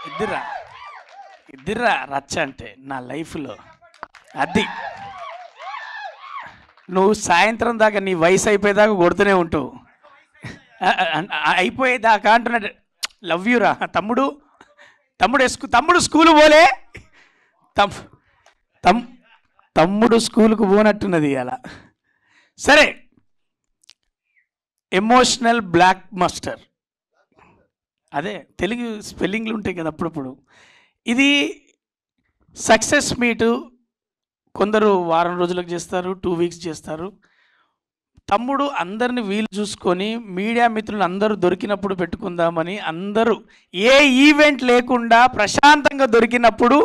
ఇద్దిరా ఇద్దిరా రచ్చ అంటే నా లైఫ్లో అది. నువ్వు సాయంత్రం దాకా నీ వయసు అయిపోయేదాకా కొడుతూనే ఉంటావు. అయిపోయేదాకా అంటున్నాడు. లవ్ యూ రా తమ్ముడు. తమ్ముడు స్కూల్ పోలే. తమ్ముడు స్కూల్కు పోనట్టున్నది అలా. సరే, ఎమోషనల్ బ్లాక్ మాస్టర్, అదే తెలుగు స్పెల్లింగ్లు ఉంటాయి కదా అప్పుడప్పుడు. ఇది సక్సెస్ మీటు కొందరు వారం రోజులకు చేస్తారు, 2 వీక్స్ చేస్తారు. తమ్ముడు అందరిని వీలు చూసుకొని మీడియా మిత్రులు అందరూ దొరికినప్పుడు పెట్టుకుందామని, అందరూ ఏ ఈవెంట్ లేకుండా ప్రశాంతంగా దొరికినప్పుడు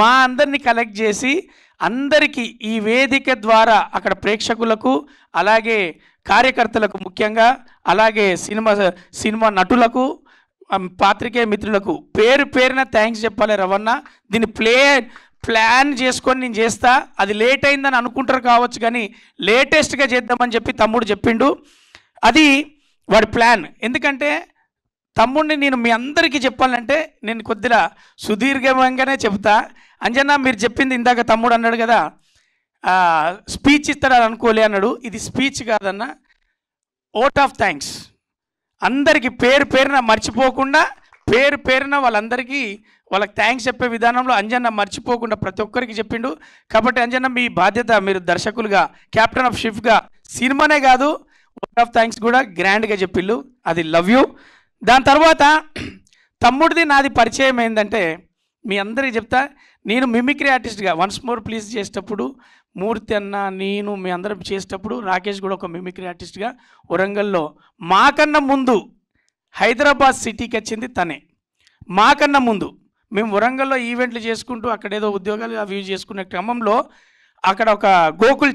మా అందరినీ కలెక్ట్ చేసి అందరికీ ఈ వేదిక ద్వారా అక్కడ ప్రేక్షకులకు, అలాగే కార్యకర్తలకు ముఖ్యంగా, అలాగే సినిమా నటులకు, పాత్రికేయ మిత్రులకు పేరు పేరున థ్యాంక్స్ చెప్పాలి. రవణ దీన్ని ప్లాన్ చేసుకొని నేను చేస్తా. అది లేట్ అయిందని అనుకుంటారు కావచ్చు, కానీ లేటెస్ట్గా చేద్దామని చెప్పి తమ్ముడు చెప్పిండు. అది వాడి ప్లాన్. ఎందుకంటే తమ్ముడిని నేను మీ అందరికీ చెప్పాలంటే నేను కొద్దిగా సుదీర్ఘంగానే చెప్తా. అంజనా మీరు చెప్పింది ఇందాక తమ్ముడు అన్నాడు కదా, స్పీచ్ ఇస్తాడని అనుకోలే అన్నాడు. ఇది స్పీచ్ కాదన్న, ఓట్ ఆఫ్ థ్యాంక్స్. అందరికీ పేరు పేరున మర్చిపోకుండా, పేరు పేరున వాళ్ళందరికీ వాళ్ళకి థ్యాంక్స్ చెప్పే విధానంలో అంజన్న మర్చిపోకుండా ప్రతి ఒక్కరికి చెప్పిండు. కాబట్టి అంజన్న మీ బాధ్యత, మీరు దర్శకులుగా, క్యాప్టెన్ ఆఫ్ షిప్గా సినిమానే కాదు ఓట్ ఆఫ్ థ్యాంక్స్ కూడా గ్రాండ్గా చెప్పిళ్ళు. అది లవ్ యూ. దాని తర్వాత తమ్ముడిది నాది పరిచయం ఏంటంటే మీ అందరికీ చెప్తా. నేను మిమిక్రీ ఆర్టిస్ట్గా వన్స్ మోర్ ప్లీజ్ చేసేటప్పుడు మూర్తి అన్న, నేను, మీ అందరం చేసేటప్పుడు రాకేష్ కూడా ఒక మిమిక్రీ ఆర్టిస్ట్గా వరంగల్లో మాకన్నా ముందు హైదరాబాద్ సిటీకి వచ్చింది తనే. మాకన్నా ముందు మేము వరంగల్లో ఈవెంట్లు చేసుకుంటూ అక్కడేదో ఉద్యోగాలు అవి చేసుకునే క్రమంలో అక్కడ ఒక గోకుల్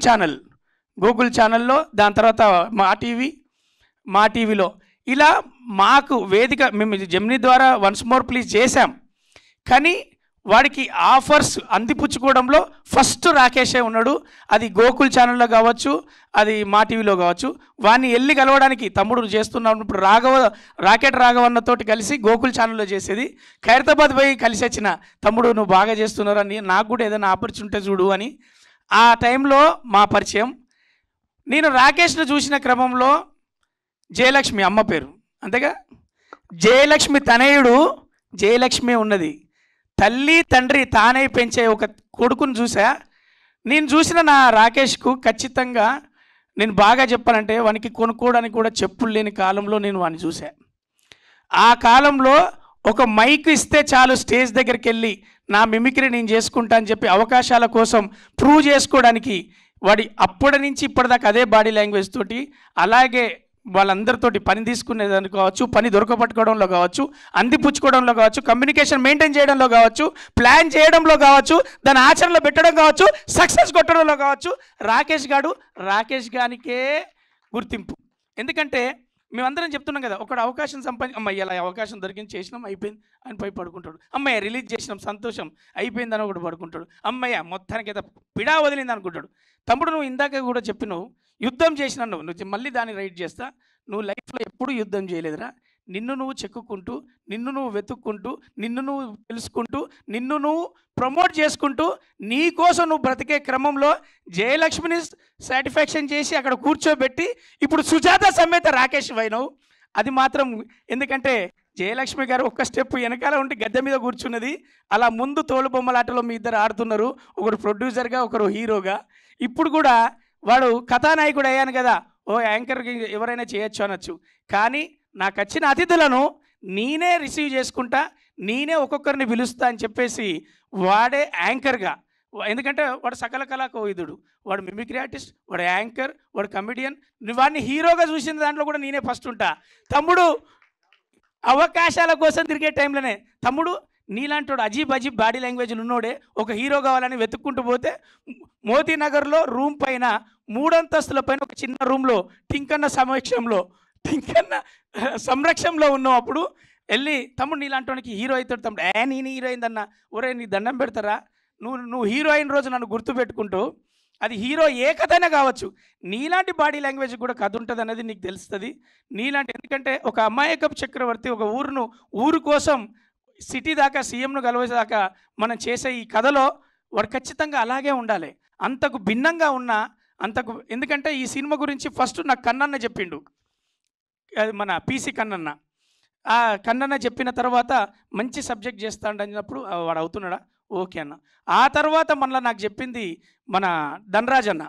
ఛానల్లో, దాని తర్వాత మా టీవీలో ఇలా మాకు వేదిక, మేము జెమినీ ద్వారా వన్స్ మోర్ ప్లీజ్ చేశాం. కానీ వాడికి ఆఫర్స్ అందిపుచ్చుకోవడంలో ఫస్ట్ రాకేషే ఉన్నాడు. అది గోకుల్ ఛానల్లో కావచ్చు, అది మా టీవీలో కావచ్చు. వాడిని వెళ్ళి కలవడానికి తమ్ముడు చేస్తున్నప్పుడు రాకెట్ రాఘవన్నతోటి కలిసి గోకుల్ ఛానల్లో చేసేది. ఖైరతాబాద్ పోయి కలిసి వచ్చిన తమ్ముడు నువ్వు బాగా చేస్తున్నారు అని, నాకు కూడా ఏదైనా ఆపర్చునిటీ చూడు అని. ఆ టైంలో మా పరిచయం. నేను రాకేష్ను చూసిన క్రమంలో జయలక్ష్మి అమ్మ పేరు అంతేగా, జయలక్ష్మి తనయుడు జయలక్ష్మి ఉన్నది. తల్లి తండ్రి తానే పెంచే ఒక కొడుకును చూసా. నేను చూసిన నా రాకేష్కు ఖచ్చితంగా నేను బాగా చెప్పాలంటే వానికి కొనుక్కోవడానికి కూడా చెప్పులు లేని కాలంలో నేను వాడిని చూసా. ఆ కాలంలో ఒక మైక్ ఇస్తే చాలు స్టేజ్ దగ్గరికి వెళ్ళి నా మిమిక్రీ నేను చేసుకుంటా అని చెప్పి అవకాశాల కోసం ప్రూవ్ చేసుకోవడానికి వాడి అప్పటి నుంచి ఇప్పటిదాకా అదే బాడీ లాంగ్వేజ్ తోటి, అలాగే వాళ్ళందరితోటి పని తీసుకునేదాన్ని కావచ్చు, పని దొరకపట్టుకోవడంలో కావచ్చు, అందిపుచ్చుకోవడంలో కావచ్చు, కమ్యూనికేషన్ మెయింటైన్ చేయడంలో కావచ్చు, ప్లాన్ చేయడంలో కావచ్చు, దాని ఆచరణలో పెట్టడం కావచ్చు, సక్సెస్ కొట్టడంలో కావచ్చు, రాకేష్ గానికే గుర్తింపు. ఎందుకంటే మేమందరం చెప్తున్నాం కదా, ఒకడు అవకాశం అమ్మాయి ఇలా అవకాశం దొరికింది, చేసినాం, అయిపోయింది అని పోయి పడుకుంటాడు. అమ్మాయి రిలీజ్ చేసినాం, సంతోషం, అయిపోయిందని ఒకటి పడుకుంటాడు. అమ్మాయి మొత్తానికి అయితే పిడా వదిలింది అనుకుంటాడు. తమ్ముడు నువ్వు ఇందాక కూడా చెప్పినావు, యుద్ధం చేసినా నువ్వు మళ్ళీ దాన్ని రైట్ చేస్తా. నువ్వు లైఫ్లో ఎప్పుడూ యుద్ధం చేయలేదురా. నిన్ను నువ్వు చెక్కుకుంటూ, నిన్ను నువ్వు వెతుక్కుంటూ, నిన్ను నువ్వు తెలుసుకుంటూ, నిన్ను నువ్వు ప్రమోట్ చేసుకుంటూ, నీ కోసం నువ్వు బ్రతికే క్రమంలో జయలక్ష్మిని సాటిస్ఫాక్షన్ చేసి అక్కడ కూర్చోబెట్టి ఇప్పుడు సుజాత సమేత రాకేష్ వైనవ్. అది మాత్రం ఎందుకంటే జయలక్ష్మి గారు ఒక్క స్టెప్ వెనకాల ఉండి గద్దె మీద కూర్చున్నది. అలా ముందు తోలు బొమ్మలాటలో మీ ఇద్దరు ఆడుతున్నారు, ఒకరు ప్రొడ్యూసర్గా ఒకరు హీరోగా. ఇప్పుడు కూడా వాడు కథానాయకుడు అయ్యాను కదా, ఓ యాంకర్కి ఎవరైనా చేయొచ్చు అనొచ్చు. కానీ నాకు వచ్చిన అతిథులను నేనే రిసీవ్ చేసుకుంటా, నేనే ఒక్కొక్కరిని పిలుస్తా అని చెప్పేసి వాడే యాంకర్గా. ఎందుకంటే వాడు సకల కళా కోవిదుడు, వాడు మిమిక్రీ ఆర్టిస్ట్, వాడు యాంకర్, వాడు కమెడియన్. వాడిని హీరోగా చూసిన దాంట్లో కూడా నేనే ఫస్ట్ ఉంటా. తమ్ముడు అవకాశాల కోసం తిరిగే టైంలోనే తమ్ముడు నీలాంటి వాడు అజీబ్ బాడీ లాంగ్వేజ్లు ఉన్నోడే ఒక హీరో కావాలని వెతుక్కుంటూ పోతే మోతీనగర్లో రూమ్ పైన 3 అంతస్తుల పైన ఒక చిన్న రూమ్లో టింకన్న సంరక్షణలో ఉన్నావు. అప్పుడు వెళ్ళి తమ్ముడు నీలాంటి వానికి హీరో అవుతాడు తమ్ముడు. నేను హీరో అయిందన్న, ఒరే నీ దండం పెడతారా, నువ్వు హీరో అయిన రోజు నన్ను గుర్తుపెట్టుకుంటూ, అది హీరో ఏ కథైనా కావచ్చు, నీలాంటి బాడీ లాంగ్వేజ్ కూడా కథ ఉంటుంది అనేది నీకు తెలుస్తుంది. నీలాంటి, ఎందుకంటే ఒక అమాయకపు చక్రవర్తి ఒక ఊరు కోసం సిటీ దాకా సీఎంను కలవేదాకా మనం చేసే ఈ కథలో వాడు ఖచ్చితంగా అలాగే ఉండాలి. అంతకు భిన్నంగా ఉన్న అంతకు, ఎందుకంటే ఈ సినిమా గురించి ఫస్ట్ నాకు కన్నన్న చెప్పిండు, అది మన పీసీ కన్నన్న. ఆ కన్నన్న చెప్పిన తర్వాత మంచి సబ్జెక్ట్ చేస్తాడు అన్నప్పుడు వాడు అవుతున్నాడా, ఓకే అన్న. ఆ తర్వాత మళ్ళీ నాకు చెప్పింది మన ధనరాజ్ అన్న,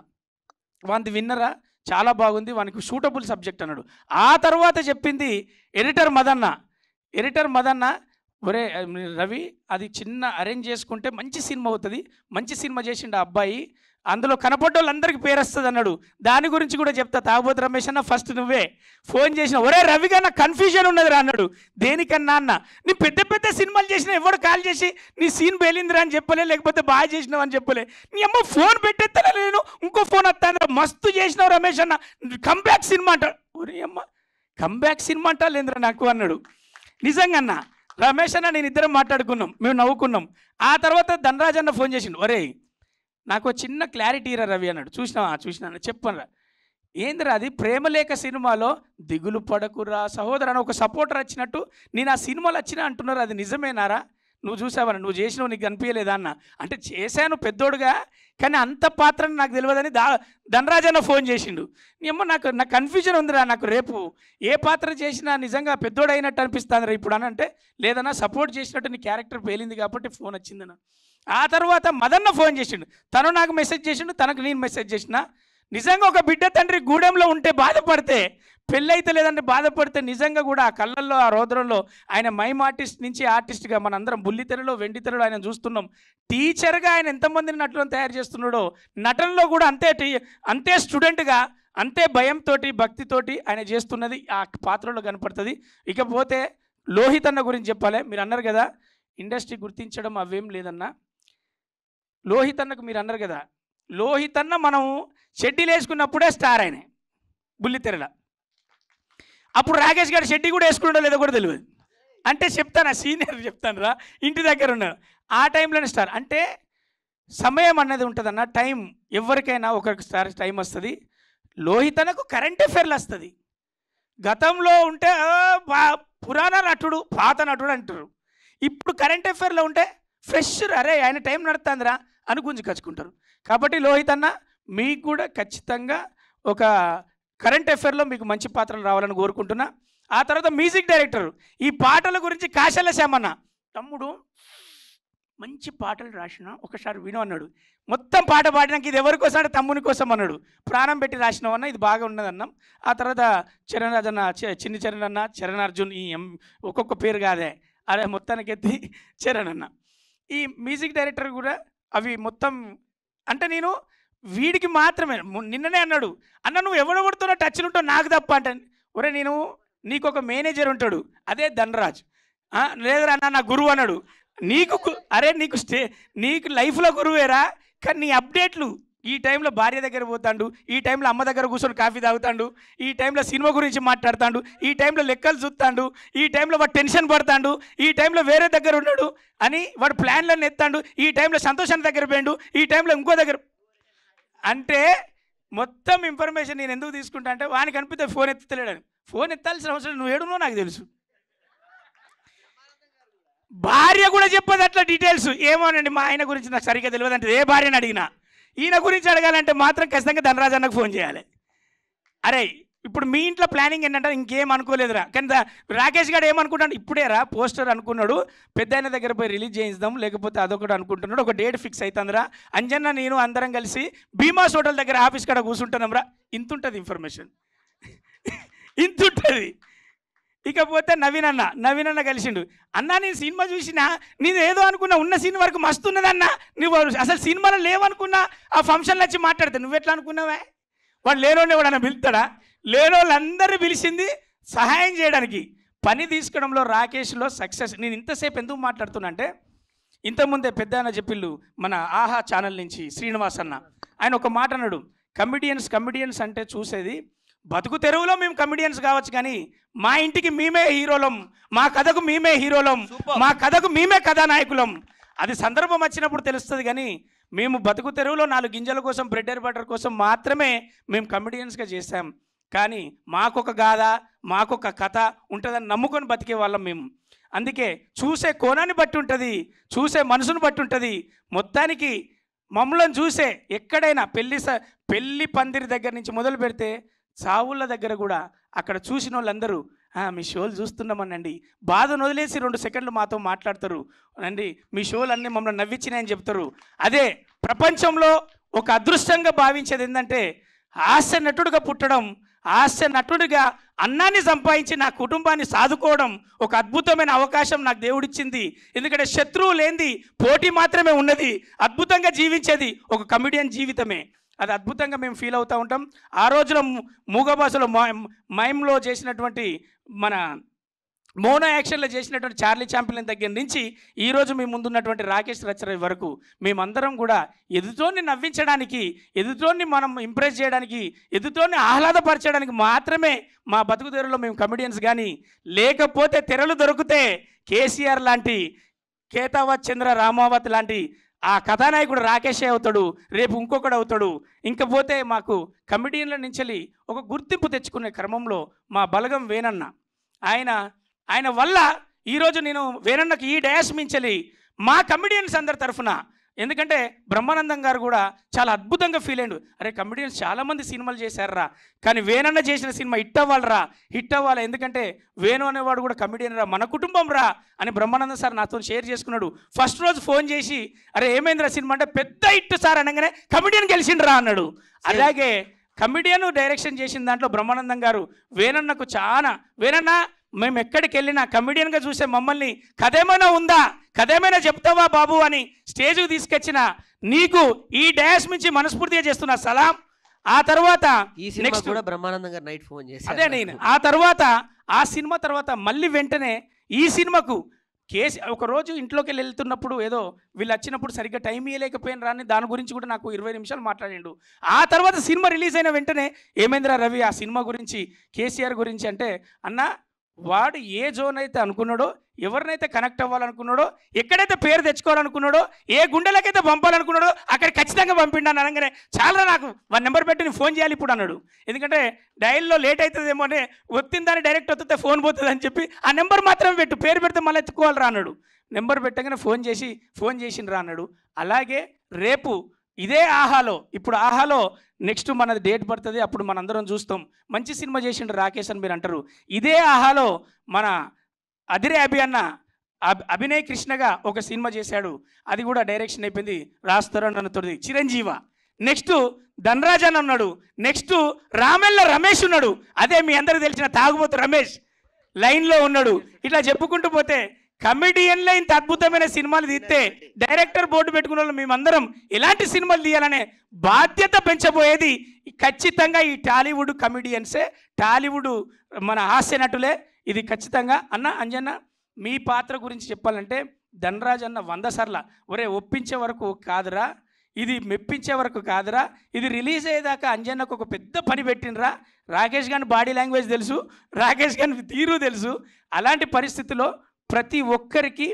వాంది విన్నరా చాలా బాగుంది, వానికి సూటబుల్ సబ్జెక్ట్ అన్నాడు. ఆ తర్వాత చెప్పింది ఎడిటర్ మదన్న, ఒరే రవి అది చిన్న అరేంజ్ చేసుకుంటే మంచి సినిమా అవుతుంది, మంచి సినిమా చేసిండు ఆ అబ్బాయి, అందులో కనపడ్డ వాళ్ళందరికీ పేరు వస్తుంది అన్నాడు. దాని గురించి కూడా చెప్తా. తాగబోతు రమేష్ అన్న ఫస్ట్ నువ్వే ఫోన్ చేసిన, ఒరే రవిగా నాకు కన్ఫ్యూజన్ ఉన్నదిరా అన్నాడు. దేనికన్నా అన్న, నీ పెద్ద పెద్ద సినిమాలు చేసిన ఎవడు కాల్ చేసి నీ సీన్ పేలిందిరా అని చెప్పలే, లేకపోతే బాగా చేసినావు అని చెప్పలే. నీ అమ్మ ఫోన్ పెట్టేస్తానా, నేను ఇంకో ఫోన్ వస్తాను, మస్తు చేసినావు రమేష్ అన్న, కంబ్యాక్ సినిమా అంటాడు. ఒరే అమ్మ కంబ్యాక్ సినిమా అంటా లేదురా నాకు అన్నాడు. నిజంగా అన్న రమేష్ అన్న నేను ఇద్దరం మాట్లాడుకున్నాం, మేము నవ్వుకున్నాం. ఆ తర్వాత ధనరాజ్ అన్న ఫోన్ చేసిండు, ఒరే నాకు చిన్న క్లారిటీ రా రవి అన్నాడు. చూసినా చెప్పనరా, ఏందిరా అది ప్రేమలేఖ సినిమాలో దిగులు పడకురా సహోదరు అని ఒక సపోర్టర్ వచ్చినట్టు నేను ఆ సినిమాలు వచ్చినా అంటున్నారు, అది నిజమేనారా, నువ్వు చూసావని, నువ్వు చేసినావు, నీకు కనిపించలేదా అన్న. అంటే చేశాను పెద్దోడుగా, కానీ అంత పాత్రని నాకు తెలియదని ధనరాజ్ అన్న ఫోన్ చేసిండు. ఏమో నాకు కన్ఫ్యూజన్ ఉందిరా, నాకు రేపు ఏ పాత్ర చేసినా నిజంగా పెద్దోడు అయినట్టు అనిపిస్తుంది రా ఇప్పుడు అని. అంటే లేదన్నా సపోర్ట్ చేసినట్టు నీ క్యారెక్టర్ పేలింది కాబట్టి ఫోన్ వచ్చిందన్న. ఆ తర్వాత మదన్న ఫోన్ చేసిండు, తను నాకు మెసేజ్ చేసిండు, తనకు నేను మెసేజ్ చేసిన. నిజంగా ఒక బిడ్డ తండ్రి గూడెంలో ఉంటే బాధపడితే, పెళ్ళైతే లేదంటే బాధపడితే, నిజంగా కూడా ఆ కళ్ళల్లో ఆ రోదరంలో ఆయన మైమ్ ఆర్టిస్ట్ నుంచి ఆర్టిస్ట్గా మనందరం బుల్లితెరలో వెండితెరలో ఆయన చూస్తున్నాం. టీచర్గా ఆయన ఎంతమందిని నటులను తయారు చేస్తున్నాడో, నటనలో కూడా అంతే స్టూడెంట్గా అంతే భయంతో భక్తితోటి ఆయన చేస్తున్నది ఆ పాత్రలో కనపడుతుంది. ఇకపోతే లోహిత్ అన్న గురించి చెప్పాలి. మీరు అన్నారు కదా ఇండస్ట్రీ గుర్తించడం అవేం లేదన్నా, లోహిత్ అన్నకు మీరు అన్నారు కదా, లోహిత్ అన్న మనం షెడ్డీలు వేసుకున్నప్పుడే స్టార్ ఆయన బుల్లితెరల. అప్పుడు రాకేష్ గారు షెడ్డీ కూడా వేసుకున్నాడో లేదో కూడా తెలియదు. అంటే చెప్తాను, సీనియర్ చెప్తాను రా, ఇంటి దగ్గర ఉన్నారు, ఆ టైంలోనే స్టార్. అంటే సమయం అన్నది ఉంటుందన్న, టైం ఎవరికైనా ఒకసారి టైం వస్తుంది. లోహిత్ అన్నకు కరెంట్ అఫైర్లు వస్తుంది. గతంలో ఉంటే పురాణ నటుడు పాత నటుడు అంటారు, ఇప్పుడు కరెంట్ అఫైర్లో ఉంటే ఫ్రెష్, అరే ఆయన టైం నడుతుందిరా అని గుంజుకొచ్చుకుంటారు. కాబట్టి లోహిత్ అన్న మీకు కూడా ఖచ్చితంగా ఒక కరెంట్ అఫైర్లో మీకు మంచి పాత్రలు రావాలని కోరుకుంటున్నా. ఆ తర్వాత మ్యూజిక్ డైరెక్టర్, ఈ పాటల గురించి కాశల శ్యామన్న, తమ్ముడు మంచి పాటలు రాసిన ఒకసారి విను అన్నాడు. మొత్తం పాట పాడినాక ఇది ఎవరి కోసం అంటే తమ్ముని కోసం అన్నాడు. ప్రాణం పెట్టి రాసినావు అన్న, ఇది బాగా ఉన్నదన్నాం. ఆ తర్వాత చరణ్ రాజ్ అన్న, చిన్ని చరణ్ అన్న, చరణ్ అర్జున్, ఈ ఒక్కొక్క పేరు కాదే, అదే మొత్తానికి ఎత్తి చరణ్ అన్న. ఈ మ్యూజిక్ డైరెక్టర్ కూడా అవి మొత్తం అంటే నేను వీడికి మాత్రమే. నిన్ననే అన్నాడు, అన్న నువ్వు ఎవడెవరితోనో టచ్లు ఉంటావు నాకు తప్ప అంటే, ఒరే నేను నీకు ఒక మేనేజర్ ఉంటాడు, అదే ధనరాజ్. లేదురా అన్న నా గురువు అన్నాడు. అరే నీకు లైఫ్లో గురువేరా, కానీ నీ అప్డేట్లు ఈ టైంలో భార్య దగ్గర పోతాడు, ఈ టైంలో అమ్మ దగ్గర కూర్చొని కాఫీ తాగుతాడు, ఈ టైంలో సినిమా గురించి మాట్లాడుతాడు, ఈ టైంలో లెక్కలు చూస్తాడు, ఈ టైంలో వాడు టెన్షన్ పడతాడు, ఈ టైంలో వేరే దగ్గర ఉన్నాడు అని వాడు ప్లాన్లను ఎత్తాడు, ఈ టైంలో సంతోషాన్ని దగ్గర పోయాడు, ఈ టైంలో ఇంకో దగ్గర. అంటే మొత్తం ఇన్ఫర్మేషన్ నేను ఎందుకు తీసుకుంటా అంటే వానికి అనిపిస్తే ఫోన్ ఎత్తుతలేడని. ఫోన్ ఎత్తాల్సిన అవసరం నువ్వు ఏడునో నాకు తెలుసు. భార్య కూడా చెప్పదు అట్లా డీటెయిల్స్. ఏమోనండి మా ఆయన గురించి నాకు సరిగ్గా తెలియదు అంటే ఏ భార్యని అడిగినా, ఈయన గురించి అడగాలంటే మాత్రం ఖచ్చితంగా ధనరాజ్ అన్నకు ఫోన్ చేయాలి. అరే ఇప్పుడు మీ ఇంట్లో ప్లానింగ్ ఏంటంటే ఇంకేం అనుకోలేదురా, కానీ రాకేష్ గారు ఏమనుకుంటాడు, ఇప్పుడే రా పోస్టర్ అనుకున్నాడు, పెద్ద ఆయన దగ్గర పోయి రిలీజ్ చేయిద్దాం, లేకపోతే అదొకటి అనుకుంటున్నాడు, ఒక డేట్ ఫిక్స్ అవుతుందిరా, అంజన్న నేను అందరం కలిసి భీమాస్ హోటల్ దగ్గర ఆఫీస్ కాడ కూర్చుంటున్నాం రా. ఇంతుంటుంది ఇన్ఫర్మేషన్, ఇంతుంటుంది. ఇకపోతే నవీన్ అన్న కలిసిండు, అన్న నేను సినిమా చూసినా, నేను ఏదో అనుకున్నా, ఉన్న సీన్ వరకు మస్తు ఉన్నదన్న, నువ్వు అసలు సినిమాలో లేవనుకున్నా, ఆ ఫంక్షన్లో వచ్చి మాట్లాడతా, నువ్వెట్లా అనుకున్నావే, వాడు లేనోడే వాడన్నా పిలుస్తాడా, లేనోళ్ళందరూ పిలిచింది సహాయం చేయడానికి. పని తీసుకోవడంలో రాకేష్లో సక్సెస్. నేను ఇంతసేపు ఎందుకు మాట్లాడుతున్నా అంటే, ఇంతకుముందే పెద్ద ఆయన చెప్పిళ్ళు మన ఆహా ఛానల్ నుంచి శ్రీనివాస్ అన్న, ఆయన ఒక మాట అన్నాడు, కమిడియన్స్ అంటే చూసేది బతుకు తెరువులో మేము కమిడియన్స్ కావచ్చు, కానీ మా ఇంటికి మేమే హీరోలం, మా కథకు మేమే హీరోలం, మా కథకు మేమే కథానాయకులం. అది సందర్భం వచ్చినప్పుడు తెలుస్తుంది, కానీ మేము బతుకు తెరువులో 4 గింజల కోసం, బ్రెడ్ అండ్ బటర్ కోసం మాత్రమే మేము కమిడియన్స్గా చేశాం. కానీ మాకొక గాథ, మాకొక కథ ఉంటుందని నమ్ముకొని బతికే వాళ్ళం మేము. అందుకే చూసే కోణాన్ని బట్టి ఉంటుంది, చూసే మనసును బట్టి ఉంటుంది. మొత్తానికి మమ్మల్ని చూసే ఎక్కడైనా పెళ్ళి పందిరి దగ్గర నుంచి మొదలు పెడితే సావుల దగ్గర కూడా అక్కడ చూసిన వాళ్ళందరూ మీ షోలు చూస్తున్నామనండి, బాధను వదిలేసి 2 సెకండ్లు మాతో మాట్లాడతారు అండి, మీ షోలు అన్నీ మమ్మల్ని నవ్వించినాయని చెప్తారు. అదే ప్రపంచంలో ఒక అదృష్టంగా భావించేది ఏంటంటే హాస్య నటుడిగా పుట్టడం, హాస్య నటుడిగా అన్నాన్ని సంపాదించి నా కుటుంబాన్ని సాదుకోవడం ఒక అద్భుతమైన అవకాశం నాకు దేవుడిచ్చింది. ఎందుకంటే శత్రువు లేనిది పోటీ మాత్రమే ఉన్నది, అద్భుతంగా జీవించేది ఒక కమెడియన్ జీవితమే. అది అద్భుతంగా మేము ఫీల్ అవుతూ ఉంటాం. ఆ రోజులో మూగ భాషలో మైమ్లో చేసినటువంటి మన మోనో యాక్షన్లో చేసినటువంటి చార్లీ చాంప్లిన్ దగ్గర నుంచి ఈరోజు మీ ముందున్నటువంటి రాకేష్ రచరవి వరకు మేమందరం కూడా ఎదుటోన్ని నవ్వించడానికి, ఎదుటోన్ని మనం ఇంప్రెస్ చేయడానికి, ఎదుటోన్ని ఆహ్లాదపరచడానికి మాత్రమే మా బతుకుదెరులో మేము కమెడియన్స్. కానీ లేకపోతే తెరలు దొరికితే కేసీఆర్ లాంటి, కేతావత్ చంద్ర రామావత్ లాంటి ఆ కథానాయకుడు రాకేషే అవుతాడు, రేపు ఇంకొకడు అవుతాడు. ఇంకపోతే మాకు కమెడియన్ల నుంచి ఒక గుర్తింపు తెచ్చుకునే క్రమంలో మా బలగం వేణన్న, ఆయన వల్ల ఈరోజు నేను వేణన్నకి ఈ డయాస్ మించలి మా కమెడియన్స్ అందరి తరఫున, ఎందుకంటే బ్రహ్మానందం గారు కూడా చాలా అద్భుతంగా ఫీల్ అయ్యాడు. అరే కమెడియన్స్ చాలామంది సినిమాలు చేశారా, కానీ వేణన్న చేసిన సినిమా హిట్ అవ్వాలరా, హిట్ అవ్వాలి, ఎందుకంటే వేణు అనేవాడు కూడా కమెడియన్ రా, మన కుటుంబం రా అని బ్రహ్మానందం సార్ నాతో షేర్ చేసుకున్నాడు. ఫస్ట్ రోజు ఫోన్ చేసి అరే ఏమైందిరా సినిమా అంటే పెద్ద హిట్ సార్ అనగానే కమెడియన్ గెలిచిండ్రా అన్నాడు. అలాగే కమెడియన్ డైరెక్షన్ చేసిన దాంట్లో బ్రహ్మానందం గారు వేణన్నకు చాలా, వేణన్న మేము ఎక్కడికి వెళ్ళినా కమెడియన్గా చూసే మమ్మల్ని కథేమైనా ఉందా, కథేమైనా చెప్తావా బాబు అని స్టేజ్కి తీసుకొచ్చిన నీకు ఈ డాష్ నుంచి మనస్ఫూర్తిగా చేస్తున్నా సలాం. ఆ తర్వాత నెక్స్ట్ కూడా బ్రహ్మానందం గారు నైట్ ఫోన్ చేసి అదే నేను ఆ తర్వాత ఆ సినిమా తర్వాత మళ్ళీ వెంటనే ఈ సినిమాకు ఒక రోజు ఇంట్లోకి వెళ్ళి వెళ్తున్నప్పుడు ఏదో వీళ్ళు వచ్చినప్పుడు సరిగ్గా టైం ఇవ్వలేకపోయిన రాని దాని గురించి కూడా నాకు 20 నిమిషాలు మాట్లాడిండు. ఆ తర్వాత సినిమా రిలీజ్ అయిన వెంటనే ఏమైందిరా రవి ఆ సినిమా గురించి, కేసీఆర్ గురించి అంటే అన్న వాడు ఏ జోన్ అయితే అనుకున్నాడో, ఎవరినైతే కనెక్ట్ అవ్వాలనుకున్నాడో, ఎక్కడైతే పేరు తెచ్చుకోవాలనుకున్నాడో, ఏ గుండెలకైతే పంపాలనుకున్నాడో అక్కడ ఖచ్చితంగా పంపిండాను అనగానే చాలా నాకు 1 నెంబర్ పెట్టి నేను ఫోన్ చేయాలి ఇప్పుడు అన్నాడు. ఎందుకంటే డైల్లో లేట్ అవుతుందేమో అని వచ్చిందని డైరెక్ట్ వస్తే ఫోన్ పోతుంది అని చెప్పి ఆ నెంబర్ మాత్రమే పెట్టు, పేరు పెడితే మళ్ళీ ఎత్తుకోవాలి రా అన్నాడు. నెంబర్ పెట్టగానే ఫోన్ చేసిండ్రా అన్నాడు. అలాగే రేపు ఇదే ఆహాలో, ఇప్పుడు ఆహాలో నెక్స్ట్ మనది డేట్ పడుతుంది, అప్పుడు మనందరం చూస్తాం. మంచి సినిమా చేసిండ్రు రాకేష్ అని మీరు అంటారు. ఇదే ఆహాలో మన అదిరే అన్న అభినయ్ కృష్ణగా ఒక సినిమా చేశాడు, అది కూడా డైరెక్షన్ అయిపోయింది, రాస్తారు అన్నతోది చిరంజీవ. నెక్స్ట్ ధనరాజ్ అని ఉన్నాడు, నెక్స్ట్ రామెల్ల రమేష్ ఉన్నాడు, అదే మీ అందరికి తెలిసిన తాగుబోతు రమేష్ లైన్లో ఉన్నాడు. ఇట్లా చెప్పుకుంటూ పోతే కమెడియన్లో ఇంత అద్భుతమైన సినిమాలు తీస్తే డైరెక్టర్ బోర్డు పెట్టుకున్న వాళ్ళు మేమందరం ఇలాంటి సినిమాలు తీయాలనే బాధ్యత పెంచబోయేది ఖచ్చితంగా ఈ టాలీవుడ్ కమెడియన్సే, టాలీవుడ్ మన హాస్య నటులే. ఇది ఖచ్చితంగా అన్న అంజన్న మీ పాత్ర గురించి చెప్పాలంటే ధనరాజ్ అన్న 100 సార్లు ఒరే ఒప్పించే వరకు కాదురా, ఇది మెప్పించే వరకు కాదురా, ఇది రిలీజ్ అయ్యేదాకా అంజన్నకు ఒక పెద్ద పని పెట్టినరా. రాకేష్ గారి బాడీ లాంగ్వేజ్ తెలుసు, రాకేష్ గారి తీరు తెలుసు. అలాంటి పరిస్థితుల్లో ప్రతి ఒక్కరికి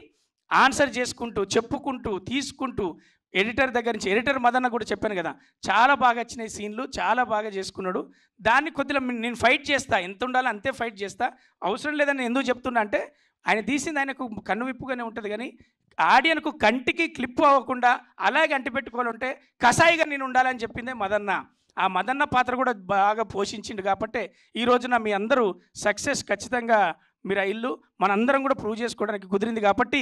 ఆన్సర్ చేసుకుంటూ, చెప్పుకుంటూ, తీసుకుంటూ ఎడిటర్ దగ్గర నుంచి, ఎడిటర్ మదన్న కూడా చెప్పాను కదా, చాలా బాగా వచ్చినాయి సీన్లు, చాలా బాగా చేసుకున్నాడు. దాన్ని కొద్దిగా నేను ఫైట్ చేస్తా, ఎంత ఉండాలో అంతే ఫైట్ చేస్తా. అవసరం లేదని ఎందుకు చెప్తున్నా అంటే ఆయన తీసింది ఆయనకు కన్ను విప్పుగానే ఉంటుంది, కానీ ఆడియన్కు కంటికి క్లిప్ అవ్వకుండా అలాగే అంటిపెట్టుకోవాలంటే కసాయిగా నేను ఉండాలని చెప్పిందే మదన్న. ఆ మదన్న పాత్ర కూడా బాగా పోషించిండు కాబట్టి ఈ రోజున మీ అందరూ సక్సెస్ ఖచ్చితంగా మీరు ఆ ఇల్లు మనందరం కూడా ప్రూవ్ చేసుకోవడానికి కుదిరింది. కాబట్టి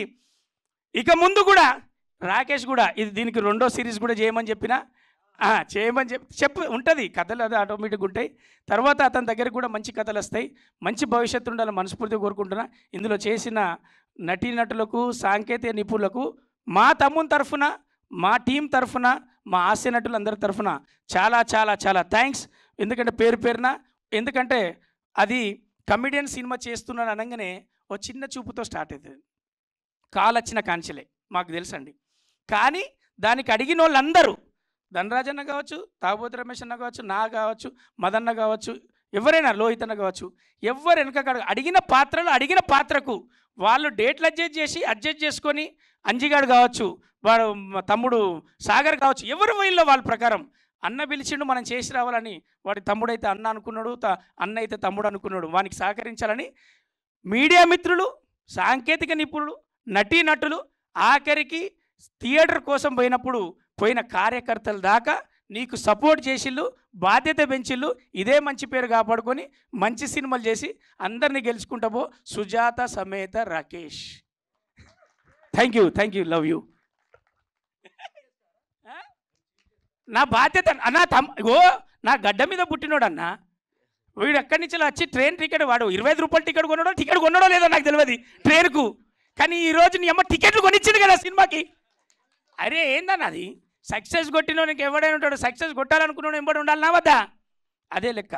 ఇక ముందు కూడా రాకేష్ కూడా దీనికి 2వ సిరీస్ కూడా చేయమని చెప్పినా చేయమని చెప్పు ఉంటుంది, కథలు అది ఆటోమేటిక్గా ఉంటాయి. తర్వాత అతని దగ్గరికి కూడా మంచి కథలు వస్తాయి, మంచి భవిష్యత్తు ఉండాలని మనస్ఫూర్తిగా కోరుకుంటున్నా. ఇందులో చేసిన నటీనటులకు, సాంకేతిక నిపుణులకు మా తమ్ముని తరఫున, మా టీం తరఫున, మా హాస్య నటులందరి తరఫున చాలా చాలా చాలా థ్యాంక్స్. ఎందుకంటే పేరున, ఎందుకంటే అది కమెడియన్ సినిమా చేస్తున్నాను అనగానే ఓ చిన్న చూపుతో స్టార్ట్ అవుతుంది, కాల్ వచ్చిన కాంచెలే మాకు తెలుసండి. కానీ దానికి అడిగిన వాళ్ళందరూ, ధనరాజ్ అన్న కావచ్చు, తాగబోతు రమేష్ అన్న కావచ్చు, నా కావచ్చు, మదన్న కావచ్చు, ఎవరైనా లోహిత్ అన్న కావచ్చు, ఎవరు వెనక అడిగిన పాత్రకు వాళ్ళు డేట్లు అడ్జస్ట్ చేసుకొని అంజిగాడు కావచ్చు, వాడు తమ్ముడు సాగర్ కావచ్చు, ఎవరు వీళ్ళో వాళ్ళ ప్రకారం అన్న పిలిచిండు మనం చేసి రావాలని, వాడి తమ్ముడైతే అన్న అనుకున్నాడు, అన్న అయితే తమ్ముడు అనుకున్నాడు, వానికి సహకరించాలని మీడియా మిత్రులు, సాంకేతిక నిపుణులు, నటీనటులు, ఆఖరికి థియేటర్ కోసం పోయిన కార్యకర్తల దాకా నీకు సపోర్ట్ చేసిళ్ళు, బాధ్యత పెంచిళ్ళు. ఇదే మంచి పేరు కాపాడుకొని మంచి సినిమాలు చేసి అందరినీ గెలుచుకుంటాబో. సుజాత సమేత Rakesh. Thank you, love you. నా బాధ్యత నా గడ్డ మీద పుట్టినోడు అన్న. వీడు ఎక్కడి నుంచి వచ్చి ట్రైన్ టికెట్, వాడు 25 రూపాయలు టికెట్ కొన్నాడో లేదో నాకు తెలియదు ట్రైన్కు. కానీ ఈరోజు నీ అమ్మ టికెట్లు కొనిచ్చింది కదా సినిమాకి. అరే ఏందన్న అది? సక్సెస్ కొట్టినోనికి ఎవడైనా ఉంటాడు, సక్సెస్ కొట్టాలనుకున్నాడు ఎంబడి ఉండాలన్నా వద్దా? అదే లెక్క.